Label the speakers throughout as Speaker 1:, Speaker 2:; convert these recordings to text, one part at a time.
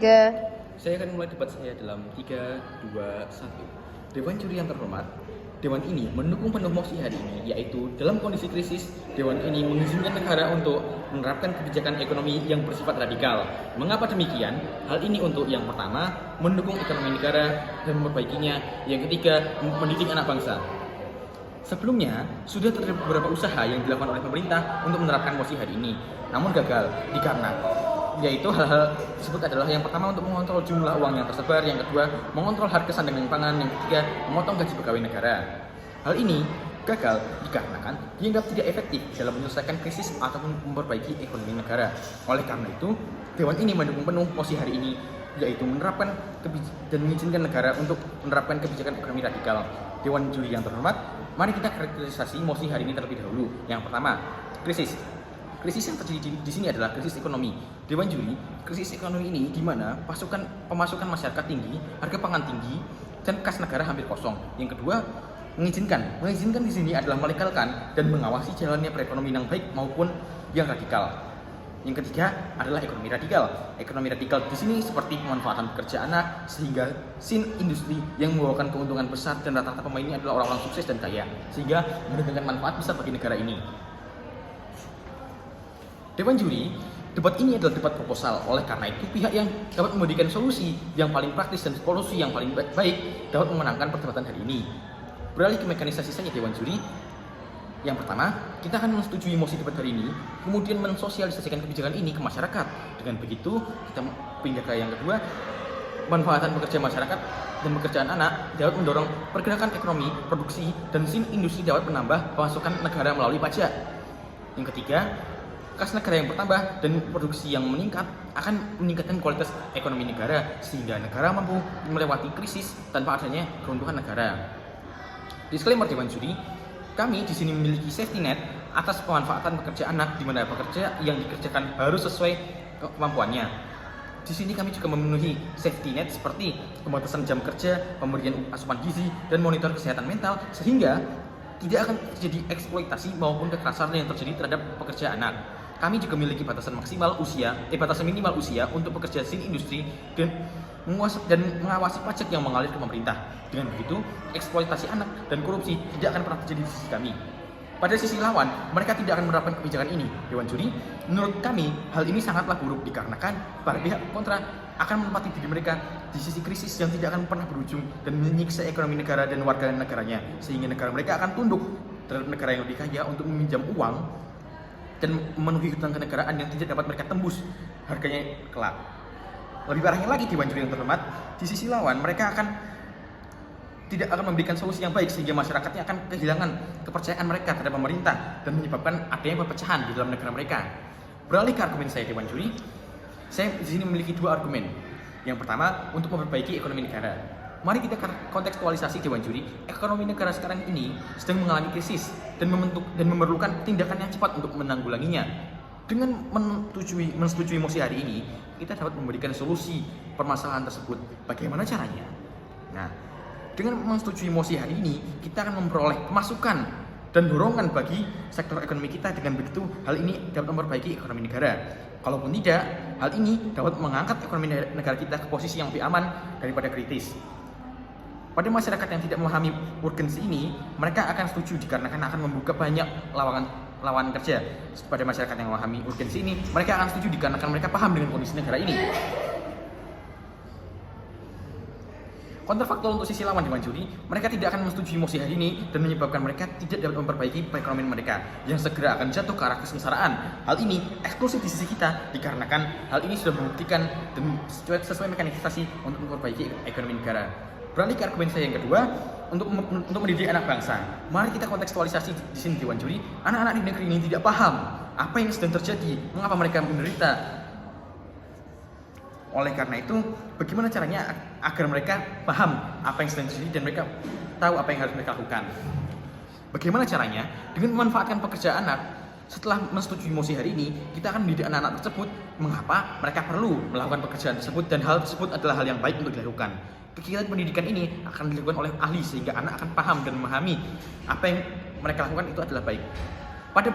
Speaker 1: 3.
Speaker 2: Saya akan mulai debat saya dalam 3, 2, 1. Dewan juri yang terhormat, Dewan ini mendukung penuh mosi hari ini, yaitu dalam kondisi krisis, Dewan ini mengizinkan negara untuk menerapkan kebijakan ekonomi yang bersifat radikal. Mengapa demikian? Hal ini untuk yang pertama, mendukung ekonomi negara dan memperbaikinya. Yang ketiga, mendidik anak bangsa. Sebelumnya, sudah terdapat beberapa usaha yang dilakukan oleh pemerintah untuk menerapkan mosi hari ini, namun gagal dikarenakan yaitu hal-hal tersebut adalah yang pertama untuk mengontrol jumlah uang yang tersebar, yang kedua mengontrol harga sandang dan pangan, yang ketiga memotong gaji pegawai negara. Hal ini gagal dikarenakan dianggap tidak efektif dalam menyelesaikan krisis ataupun memperbaiki ekonomi negara. Oleh karena itu, Dewan ini mendukung penuh mosi hari ini, yaitu menerapkan dan mengizinkan negara untuk menerapkan kebijakan ekonomi radikal. Dewan juri yang terhormat, mari kita karakterisasi mosi hari ini terlebih dahulu. Yang pertama, krisis. Krisis yang terjadi di sini adalah krisis ekonomi. Dewan juri, krisis ekonomi ini di mana pemasukan masyarakat tinggi, harga pangan tinggi, dan kas negara hampir kosong. Yang kedua, mengizinkan di sini adalah melegalkan dan mengawasi jalannya perekonomian yang baik maupun yang radikal. Yang ketiga adalah ekonomi radikal. Ekonomi radikal di sini seperti pemanfaatan pekerja anak sehingga sin industri yang membawakan keuntungan besar, dan rata-rata pemainnya adalah orang-orang sukses dan kaya sehingga mendatangkan manfaat besar bagi negara ini. Dewan juri, debat ini adalah debat proposal. Oleh karena itu, pihak yang dapat memberikan solusi yang paling praktis dan solusi yang paling baik dapat memenangkan perdebatan hari ini. Beralih ke mekanisasi saja Dewan juri. Yang pertama, kita akan menyetujui mosi debat hari ini, kemudian mensosialisasikan kebijakan ini ke masyarakat. Dengan begitu, kita pindah ke yang kedua, manfaatan pekerja masyarakat dan pekerjaan anak dapat mendorong pergerakan ekonomi, produksi, dan sin industri dapat menambah pemasukan negara melalui pajak. Yang ketiga, kas negara yang bertambah dan produksi yang meningkat akan meningkatkan kualitas ekonomi negara sehingga negara mampu melewati krisis tanpa adanya keruntuhan negara. Disclaimer Dewan juri, kami di sini memiliki safety net atas pemanfaatan pekerja anak di mana pekerja yang dikerjakan harus sesuai kemampuannya. Di sini kami juga memenuhi safety net seperti pembatasan jam kerja, pemberian asupan gizi, dan monitor kesehatan mental sehingga tidak akan terjadi eksploitasi maupun kekerasan yang terjadi terhadap pekerja anak. Kami juga memiliki batasan minimal usia untuk pekerja sin industri dan mengawasi pajak yang mengalir ke pemerintah. Dengan begitu, eksploitasi anak dan korupsi tidak akan pernah terjadi di sisi kami. Pada sisi lawan, mereka tidak akan menerapkan kebijakan ini. Dewan juri, menurut kami, hal ini sangatlah buruk dikarenakan para pihak kontra akan menempati diri mereka di sisi krisis yang tidak akan pernah berujung dan menyiksa ekonomi negara dan warga negaranya, sehingga negara mereka akan tunduk terhadap negara yang lebih kaya untuk meminjam uang dan memenuhi hutang kenegaraan yang tidak dapat mereka tembus harganya kelak. Lebih parahnya lagi Dewan juri yang terhormat, di sisi lawan mereka tidak akan memberikan solusi yang baik sehingga masyarakatnya akan kehilangan kepercayaan mereka terhadap pemerintah dan menyebabkan adanya perpecahan di dalam negara mereka. Beralih ke argumen saya Dewan juri, saya di sini memiliki dua argumen. Yang pertama, untuk memperbaiki ekonomi negara. Mari kita kontekstualisasi Dewan juri, ekonomi negara sekarang ini sedang mengalami krisis dan memerlukan tindakan yang cepat untuk menanggulanginya. Dengan menyetujui mosi hari ini, kita dapat memberikan solusi permasalahan tersebut. Bagaimana caranya? Nah, dengan menyetujui mosi hari ini, kita akan memperoleh masukan dan dorongan bagi sektor ekonomi kita. Dengan begitu, hal ini dapat memperbaiki ekonomi negara. Kalaupun tidak, hal ini dapat mengangkat ekonomi negara kita ke posisi yang lebih aman daripada kritis. Pada masyarakat yang tidak memahami urgensi ini, mereka akan setuju dikarenakan akan membuka banyak lawan kerja. Pada masyarakat yang memahami urgensi ini, mereka akan setuju dikarenakan mereka paham dengan kondisi negara ini. Kontrafaktual untuk sisi lawan Dewan juri, mereka tidak akan menyetujui mosi hari ini dan menyebabkan mereka tidak dapat memperbaiki perekonomian mereka yang segera akan jatuh ke arah kesengsaraan. Hal ini eksklusif di sisi kita dikarenakan hal ini sudah membuktikan dan sesuai mekanisasi untuk memperbaiki ekonomi negara. Beralih ke argumen saya yang kedua, untuk mendidik anak bangsa. Mari kita kontekstualisasi di sini Dewan juri, anak-anak di negeri ini tidak paham apa yang sedang terjadi, mengapa mereka menderita. Oleh karena itu, bagaimana caranya agar mereka paham apa yang sedang terjadi dan mereka tahu apa yang harus mereka lakukan? Bagaimana caranya? Dengan memanfaatkan pekerja anak. Setelah menyetujui mosi hari ini, kita akan mendidik anak-anak tersebut mengapa mereka perlu melakukan pekerjaan tersebut dan hal tersebut adalah hal yang baik untuk dilakukan. Kegiatan pendidikan ini akan dilakukan oleh ahli sehingga anak akan paham dan memahami apa yang mereka lakukan itu adalah baik. Pada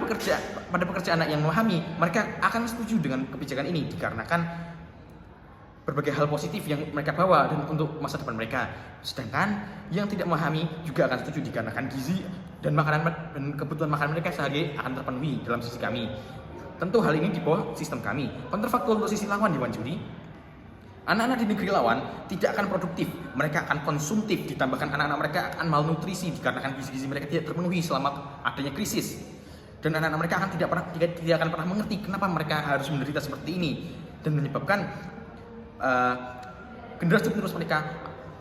Speaker 2: pekerja anak yang memahami, mereka akan setuju dengan kebijakan ini dikarenakan berbagai hal positif yang mereka bawa dan untuk masa depan mereka. Sedangkan yang tidak memahami juga akan setuju dikarenakan gizi dan makanan dan kebutuhan makanan mereka sehari akan terpenuhi dalam sisi kami. Tentu hal ini di bawah sistem kami. Kontrafaktual untuk sisi lawan Dewan Juri, anak-anak di negeri lawan tidak akan produktif, mereka akan konsumtif, ditambahkan anak-anak mereka akan malnutrisi dikarenakan gizi-gizi mereka tidak terpenuhi selama adanya krisis. Dan anak-anak mereka akan tidak akan pernah mengerti kenapa mereka harus menderita seperti ini dan menyebabkan generasi penerus mereka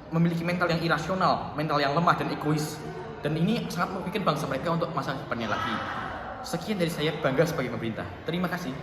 Speaker 2: memiliki mental yang irasional, mental yang lemah dan egois. Dan ini sangat merugikan bangsa mereka untuk masa depannya lagi. Sekian dari saya, bangga sebagai pemerintah. Terima kasih.